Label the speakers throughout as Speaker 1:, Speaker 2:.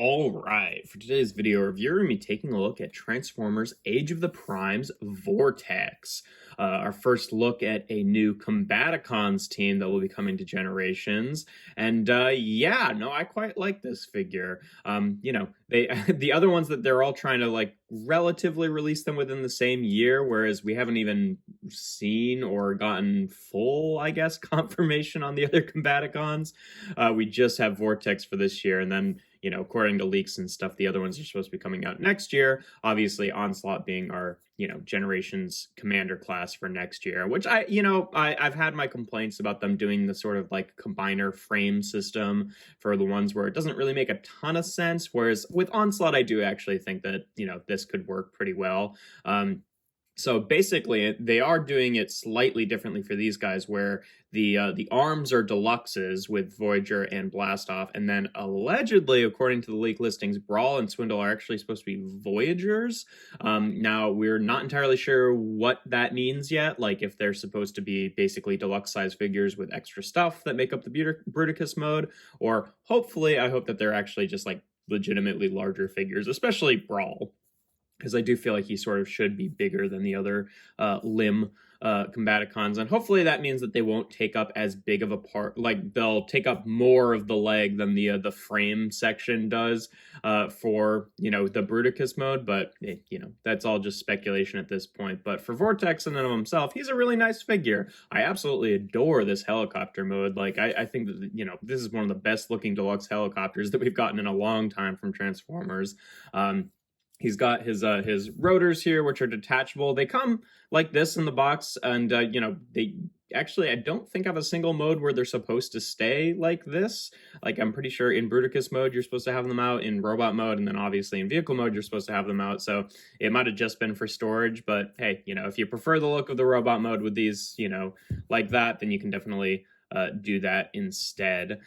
Speaker 1: All right, for today's video review, we're going to be taking a look at Transformers Age of the Primes Vortex. Our first look at a new Combaticons team that will be coming to Generations. And yeah, no, I quite like this figure. They the other ones that they're all trying to like relatively release them within the same year, whereas we haven't even seen or gotten full, I guess, confirmation on the other Combaticons. We just have Vortex for this year, and then according to leaks and stuff, the other ones are supposed to be coming out next year. Obviously, Onslaught being our, Generations Commander class for next year, which I've had my complaints about them doing the sort of like combiner frame system for the ones where it doesn't really make a ton of sense. Whereas with Onslaught, I do actually think that, this could work pretty well. So basically, they are doing it slightly differently for these guys, where the arms are deluxes with Voyager and Blastoff, and then allegedly, according to the leak listings, Brawl and Swindle are actually supposed to be Voyagers. Now we're not entirely sure what that means yet, like if they're supposed to be basically deluxe size figures with extra stuff that make up the Bruticus mode, or hopefully, I hope that they're actually just like legitimately larger figures, especially Brawl, because I do feel like he sort of should be bigger than the other limb Combaticons, and hopefully that means that they won't take up as big of a part, like they'll take up more of the leg than the frame section does for the Bruticus mode. But that's all just speculation at this point. But for Vortex and then of himself, he's a really nice figure. I absolutely adore this helicopter mode. Like I think that this is one of the best looking deluxe helicopters that we've gotten in a long time from Transformers. He's got his rotors here, which are detachable. They come like this in the box, and they actually, I don't think have a single mode where they're supposed to stay like this. Like, I'm pretty sure in Bruticus mode you're supposed to have them out, in robot mode, and then obviously in vehicle mode you're supposed to have them out. So it might have just been for storage, but hey, if you prefer the look of the robot mode with these, like that, then you can definitely do that instead.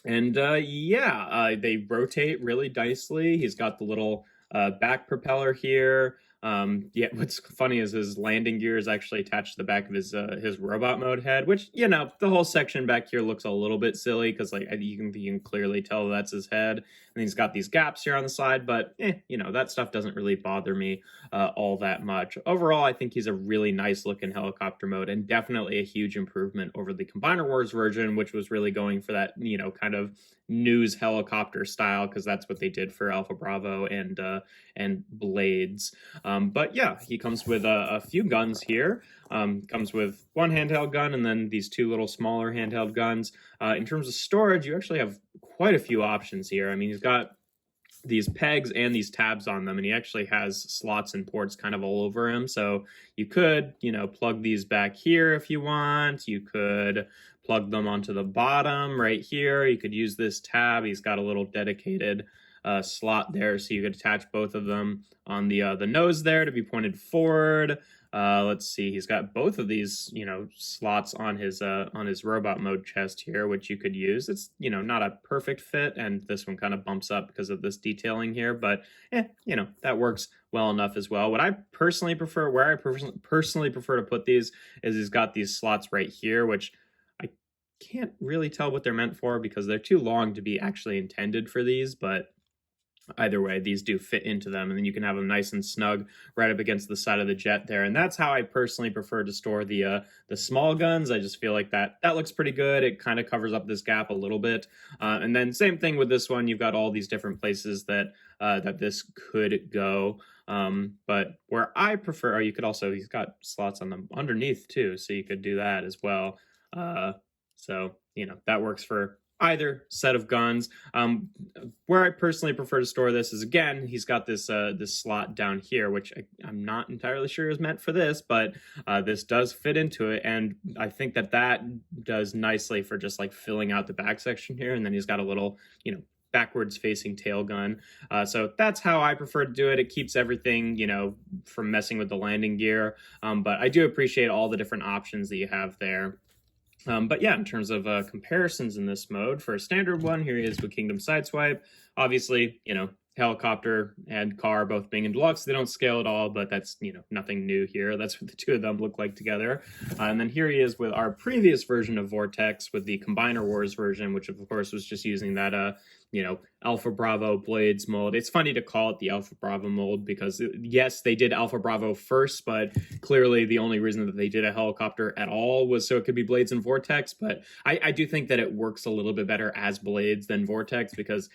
Speaker 1: They rotate really nicely. He's got the little back propeller here. What's funny is his landing gear is actually attached to the back of his robot mode head, which, the whole section back here looks a little bit silly because like you can clearly tell that's his head. And he's got these gaps here on the side, but that stuff doesn't really bother me all that much. Overall, I think he's a really nice looking helicopter mode, and definitely a huge improvement over the Combiner Wars version, which was really going for that, kind of news helicopter style, because that's what they did for Alpha Bravo and Blades. But yeah, he comes with a few guns here. Comes with one handheld gun and then these two little smaller handheld guns. In terms of storage, you actually have quite a few options here. I mean, he's got these pegs and these tabs on them, and he actually has slots and ports kind of all over him. So you could, plug these back here if you want. You could plug them onto the bottom right here. You could use this tab. He's got a little dedicated slot there, so you could attach both of them on the nose there to be pointed forward. Let's see, he's got both of these, slots on his robot mode chest here, which you could use. It's, not a perfect fit, and this one kind of bumps up because of this detailing here, but that works well enough as well. What I personally prefer, where I personally prefer to put these, is he's got these slots right here, which I can't really tell what they're meant for because they're too long to be actually intended for these, but either way, these do fit into them, and then you can have them nice and snug right up against the side of the jet there. And that's how I personally prefer to store the small guns. I just feel like that looks pretty good. It kind of covers up this gap a little bit. And then same thing with this one. You've got all these different places that this could go. But where I prefer, you could also, he's got slots on them underneath too, so you could do that as well. That works for either set of guns. Where I personally prefer to store this is, again, he's got this slot down here, which I'm not entirely sure is meant for this, but this does fit into it, and I think that does nicely for just like filling out the back section here. And then he's got a little, backwards facing tail gun. So that's how I prefer to do it. It keeps everything, from messing with the landing gear. But I do appreciate all the different options that you have there. But yeah, in terms of comparisons in this mode, for a standard one, here he is with Kingdom Sideswipe. Obviously, helicopter and car both being in Deluxe. They don't scale at all, but that's, nothing new here. That's what the two of them look like together. And then here he is with our previous version of Vortex with the Combiner Wars version, which of course was just using that, Alpha Bravo Blades mold. It's funny to call it the Alpha Bravo mold because, yes, they did Alpha Bravo first, but clearly the only reason that they did a helicopter at all was so it could be Blades and Vortex. But I do think that it works a little bit better as Blades than Vortex because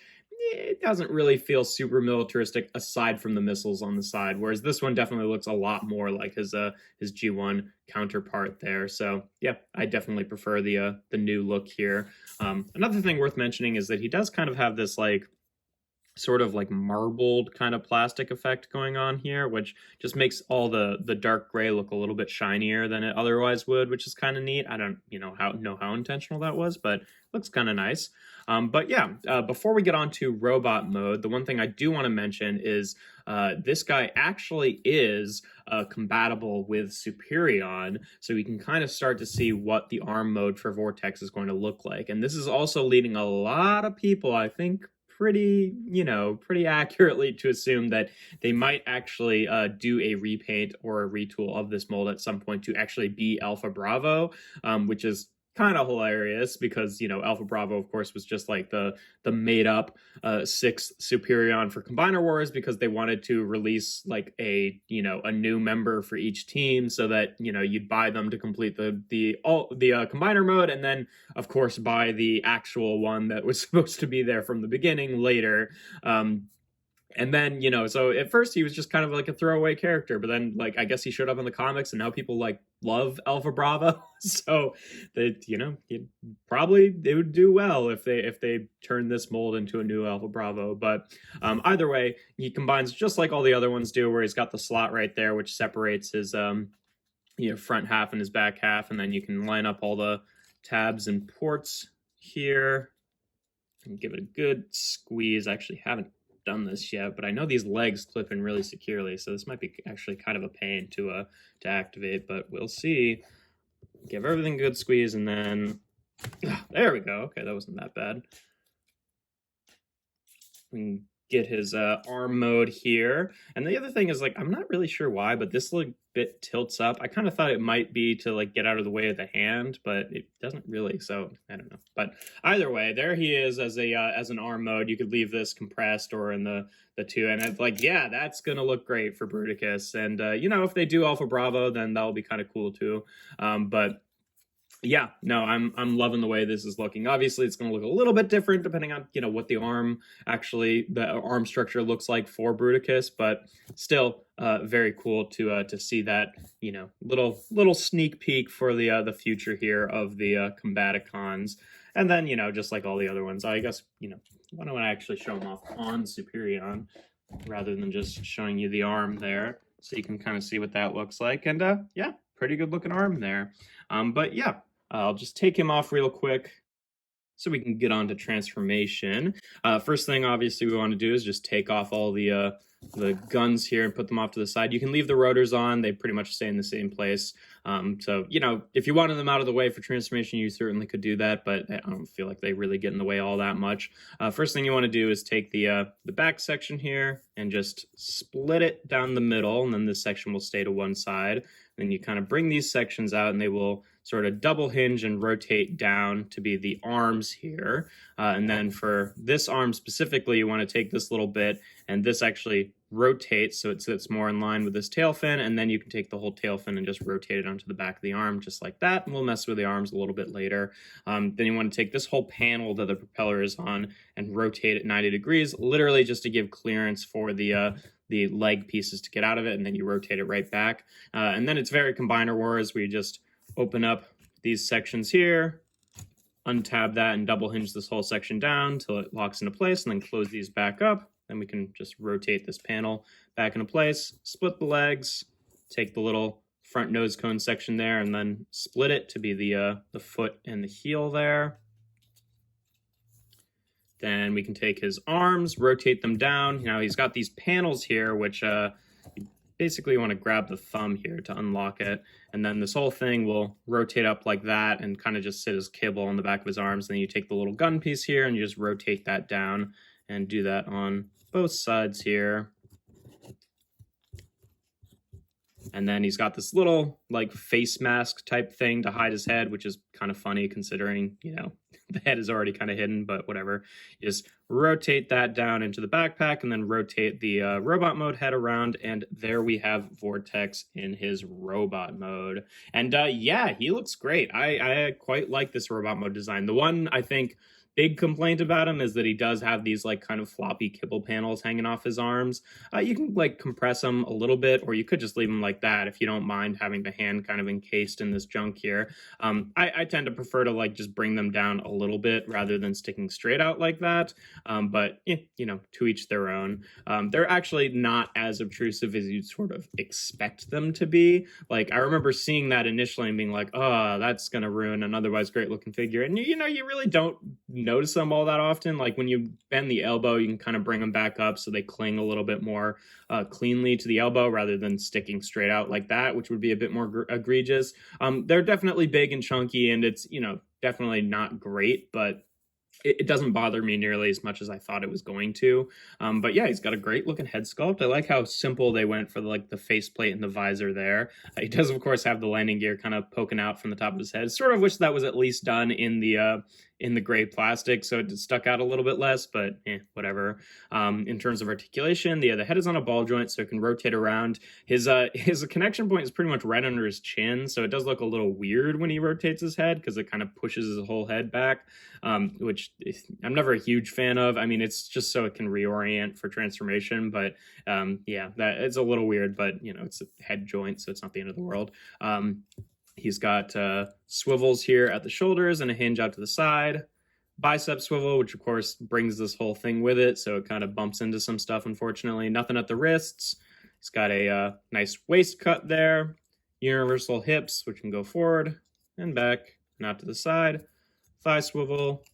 Speaker 1: it doesn't really feel super militaristic aside from the missiles on the side, whereas this one definitely looks a lot more like his G1 counterpart there. So yeah, I definitely prefer the new look here. Another thing worth mentioning is that he does kind of have this like sort of like marbled kind of plastic effect going on here, which just makes all the dark gray look a little bit shinier than it otherwise would, which is kind of neat. I don't know how intentional that was, but looks kind of nice. But yeah, before we get on to robot mode, the one thing I do want to mention is this guy actually is compatible with Superion, so we can kind of start to see what the ARM mode for Vortex is going to look like. And this is also leading a lot of people, I think, pretty accurately to assume that they might actually do a repaint or a retool of this mold at some point to actually be Alpha Bravo, which is kind of hilarious because Alpha Bravo of course was just like the made up sixth Superion for Combiner Wars because they wanted to release like a new member for each team so that you'd buy them to complete the Combiner mode, and then of course buy the actual one that was supposed to be there from the beginning later. And then, so at first he was just kind of like a throwaway character, but then like I guess he showed up in the comics and now people like love Alpha Bravo. So they, they would do well if they turn this mold into a new Alpha Bravo. But either way, he combines just like all the other ones do, where he's got the slot right there, which separates his front half and his back half, and then you can line up all the tabs and ports here and give it a good squeeze. I actually haven't done this yet, but I know these legs clip in really securely, so this might be actually kind of a pain to activate, but we'll see. Give everything a good squeeze, and then there we go. Okay, that wasn't that bad. We can get his arm mode here. And the other thing is, like, I'm not really sure why, but this little bit tilts up. I kind of thought it might be to like get out of the way of the hand, but it doesn't really, so I don't know. But either way, there he is as an arm mode. You could leave this compressed or in the two, and it's like, yeah, that's gonna look great for Bruticus. And if they do Alpha Bravo, then that'll be kind of cool too. But yeah, no, I'm loving the way this is looking. Obviously, it's going to look a little bit different depending on what the arm structure looks like for Bruticus, but still very cool to see that little sneak peek for the future here of the Combaticons. And then just like all the other ones, I guess why don't I actually show them off on Superion rather than just showing you the arm there, so you can kind of see what that looks like. And yeah, pretty good looking arm there. But yeah. I'll just take him off real quick so we can get on to transformation. First thing, obviously, we want to do is just take off all the guns here and put them off to the side. You can leave the rotors on. They pretty much stay in the same place. So, if you wanted them out of the way for transformation, you certainly could do that, but I don't feel like they really get in the way all that much. First thing you want to do is take the back section here and just split it down the middle, and then this section will stay to one side. Then you kind of bring these sections out and they will sort of double hinge and rotate down to be the arms here. And then for this arm specifically, you want to take this little bit and this actually rotates so it sits more in line with this tail fin, and then you can take the whole tail fin and just rotate it onto the back of the arm just like that, and we'll mess with the arms a little bit later. Then you want to take this whole panel that the propeller is on and rotate it 90 degrees, literally just to give clearance for the leg pieces to get out of it, and then you rotate it right back. And then it's very Combiner Wars, where you just open up these sections here, untab that, and double hinge this whole section down till it locks into place, and then close these back up. Then we can just rotate this panel back into place, split the legs, take the little front nose cone section there, and then split it to be the foot and the heel there. Then we can take his arms, rotate them down. Now he's got these panels here, which you basically want to grab the thumb here to unlock it. And then this whole thing will rotate up like that and kind of just sit as kibble on the back of his arms. And then you take the little gun piece here and you just rotate that down. and do that on both sides here. And then he's got this little like face mask type thing to hide his head, which is kind of funny considering, you know, the head is already kind of hidden, but whatever. You just rotate that down into the backpack and then rotate the robot mode head around. And there we have Vortex in his robot mode. And yeah, he looks great. I quite like this robot mode design. The one I think big complaint about him is that he does have these like kind of floppy kibble panels hanging off his arms. You can like compress them a little bit, or you could just leave them like that if you don't mind having the hand kind of encased in this junk here. I tend to prefer to like just bring them down a little bit rather than sticking straight out like that. But you know, to each their own. They're actually not as obtrusive as you'd sort of expect them to be. Like I remember seeing that initially and being like, oh, that's gonna ruin an otherwise great looking figure. And you know, you really don't notice them all that often. Like when you bend the elbow, you can kind of bring them back up so they cling a little bit more cleanly to the elbow rather than sticking straight out like that, which would be a bit more egregious. They're definitely big and chunky, and it's, you know, definitely not great, but it doesn't bother me nearly as much as I thought it was going to. But yeah, he's got a great looking head sculpt. I like how simple they went for like the faceplate and the visor there. He does, of course, have the landing gear kind of poking out from the top of his head. Sort of wish that was at least done in the gray plastic, so it stuck out a little bit less, but whatever. In terms of articulation, the head is on a ball joint, so it can rotate around. His connection point is pretty much right under his chin, so it does look a little weird when he rotates his head because it kind of pushes his whole head back, which I'm never a huge fan of. I mean, it's just so it can reorient for transformation, but yeah, that it's a little weird, but you know, it's a head joint, so it's not the end of the world. He's got swivels here at the shoulders and a hinge out to the side. Bicep swivel, which of course brings this whole thing with it, so it kind of bumps into some stuff, unfortunately. Nothing at the wrists. He's got a nice waist cut there. Universal hips, which can go forward and back and out to the side. Thigh swivel.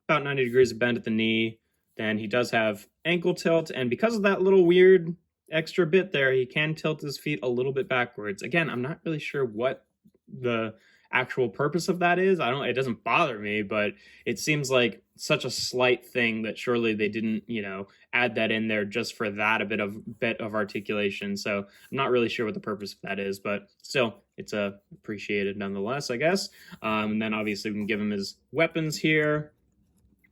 Speaker 1: About 90 degrees of bend at the knee. Then he does have ankle tilt, and because of that little weird extra bit there, he can tilt his feet a little bit backwards. Again, I'm not really sure what the actual purpose of that is. It doesn't bother me, but it seems like such a slight thing that surely they didn't, you know, add that in there just for that a bit of articulation. So I'm not really sure what the purpose of that is, but still, it's appreciated nonetheless, I guess. And then obviously we can give him his weapons here,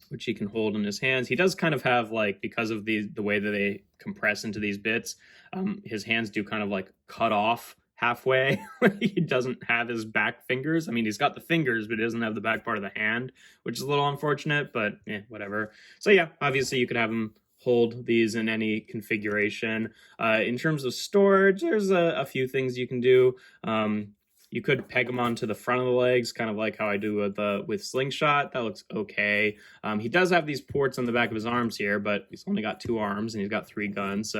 Speaker 1: which he can hold in his hands. He does kind of have, like, because of the way that they compress into these bits, his hands do kind of like cut off halfway. He doesn't have his back fingers. I mean, he's got the fingers, but he doesn't have the back part of the hand, which is a little unfortunate, but whatever. So yeah, obviously you could have him hold these in any configuration. In terms of storage, there's a few things you can do. You could peg them onto the front of the legs, kind of like how I do with Slingshot. That looks okay. He does have these ports on the back of his arms here, but he's only got 2 arms and he's got 3 guns.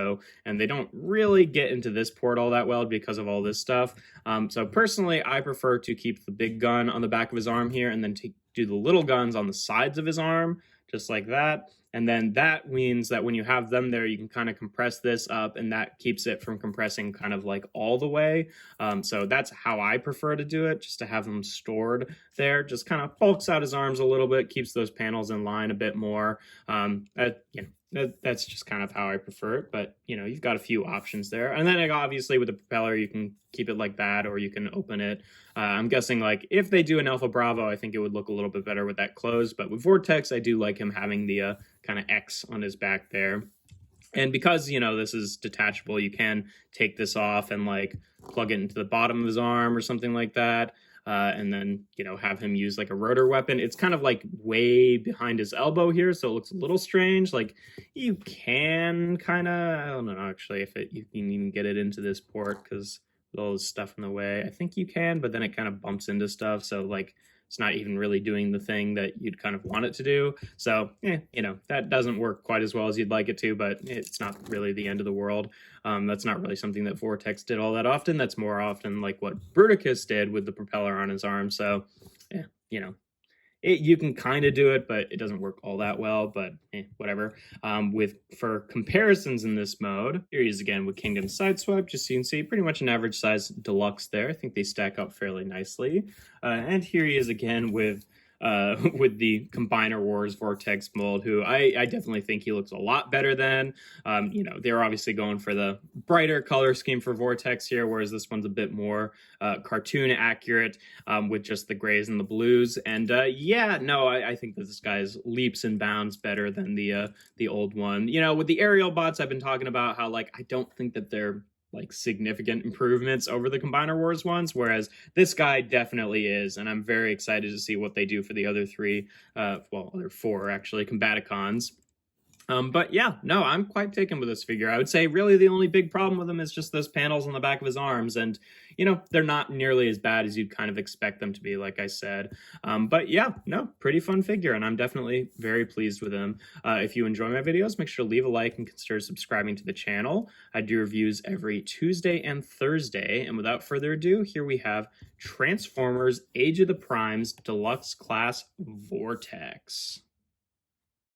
Speaker 1: And they don't really get into this port all that well because of all this stuff. So personally, I prefer to keep the big gun on the back of his arm here and then do the little guns on the sides of his arm, just like that. And then that means that when you have them there, you can kind of compress this up, and that keeps it from compressing kind of like all the way. So that's how I prefer to do it, just to have them stored there. Just kind of bulks out his arms a little bit, keeps those panels in line a bit more. That's just kind of how I prefer it, but you know, you've got a few options there. And then obviously with the propeller, you can keep it like that, or you can open it. I'm guessing like if they do an Alpha Bravo, I think it would look a little bit better with that closed, but with Vortex, I do like him having the kind of X on his back there. And because, you know, this is detachable, you can take this off and like plug it into the bottom of his arm or something like that. And then, you know, have him use like a rotor weapon. It's kind of like way behind his elbow here, so it looks a little strange. Like you can kind of, I don't know actually if you can even get it into this port because with all this stuff in the way. I think you can, but then it kind of bumps into stuff. So like it's not even really doing the thing that you'd kind of want it to do. So, you know, that doesn't work quite as well as you'd like it to, but it's not really the end of the world. That's not really something that Vortex did all that often. That's more often like what Bruticus did with the propeller on his arm. So, you know, you can kind of do it, but it doesn't work all that well, but whatever. For comparisons in this mode, here he is again with Kingdom Sideswipe, just so you can see pretty much an average size Deluxe there. I think they stack up fairly nicely. And here he is again with with the Combiner Wars Vortex mold, who I definitely think he looks a lot better than. They're obviously going for the brighter color scheme for Vortex here, whereas this one's a bit more cartoon accurate with just the grays and the blues. And I think that this guy's leaps and bounds better than the old one. With the aerial bots, I've been talking about how I don't think that they're significant improvements over the Combiner Wars ones, whereas this guy definitely is, and I'm very excited to see what they do for the other three, other four actually, Combaticons. But yeah, no, I'm quite taken with this figure. I would say really the only big problem with him is just those panels on the back of his arms, and they're not nearly as bad as you'd kind of expect them to be, like I said. But yeah, no, pretty fun figure, and I'm definitely very pleased with him. If you enjoy my videos, make sure to leave a like and consider subscribing to the channel. I do reviews every Tuesday and Thursday, and without further ado, here we have Transformers Age of the Primes Deluxe Class Vortex.